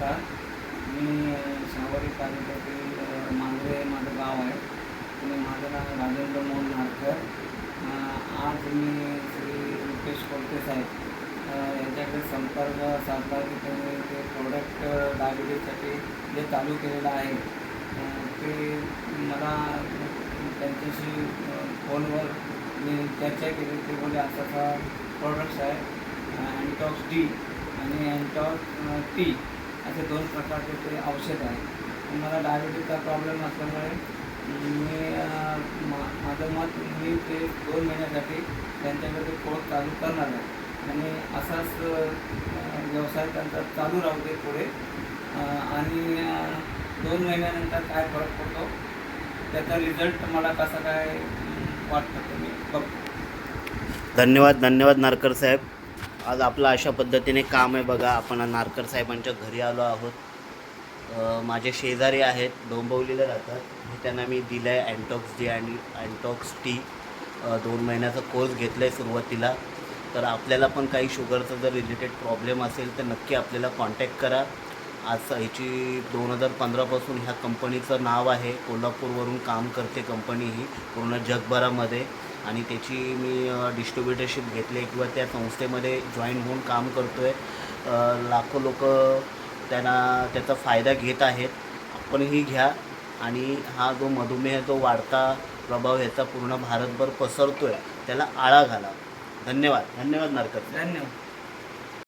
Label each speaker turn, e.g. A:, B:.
A: नमस्कार. मी सावरी तालुक्यातील मांजरे माझं गाव आहे आणि माझं नाव राजेंद्र मोहन नारकर. आज मी श्री रुपेश कोलते साहेब यांच्याकडे संपर्क साधला की त्यांनी ते प्रोडक्ट डायबिटीजसाठी जे चालू केलेलं आहे ते मला त्यांच्याशी फोनवर मी चर्चा केली. ते बोलले असा प्रोडक्ट्स आहे अँटॉक्स डी आणि अँटॉक्स टी असे 2 प्रकारचे ते औषध आहे. मला डायबिटीजचा प्रॉब्लेम असल्यामुळे माझं मत मी ते 2 महिन्यासाठी त्यांच्याकडे कोर्स चालू करणार आहे आणि असाच व्यवसाय त्यांचा चालू राहू दे पुढे. आणि 2 महिन्यानंतर काय फरक पडतो त्याचा रिझल्ट मला कसा काय वाटतं ते मी बघतो.
B: धन्यवाद नारकर साहेब. आज आपलं अशा पद्धतीने काम आहे बघा. आपण नारकर साहेबांच्या घरी आलो आहोत. माझे शेजारी आहेत, डोंबिवलीला राहतात. हे त्यांना मी दिलं आहे अँटॉक्स डी आणि अँटॉक्स टी. 2 महिन्याचा कोर्स घेतला आहे सुरुवातीला. तर आपल्याला पण काही शुगरचा जर रिलेटेड प्रॉब्लेम असेल तर नक्की आपल्याला कॉन्टॅक्ट करा. आज ह्याची 2015पासून ह्या कंपनीचं नाव आहे. कोल्हापूरवरून काम करते कंपनी ही पूर्ण जगभरामध्ये आणि त्याची मी डिस्ट्रीब्युटरशिप घेतली आहे किंवा त्या संस्थेमध्ये जॉईन होऊन काम करतो आहे. लाखो लोक त्याचा फायदा घेत आहेत. आपणही घ्या आणि हा जो मधुमेह जो वाढता प्रभाव ह्याचा पूर्ण भारतभर पसरतो आहे त्याला आळा घाला. धन्यवाद नारकर.
A: धन्यवाद.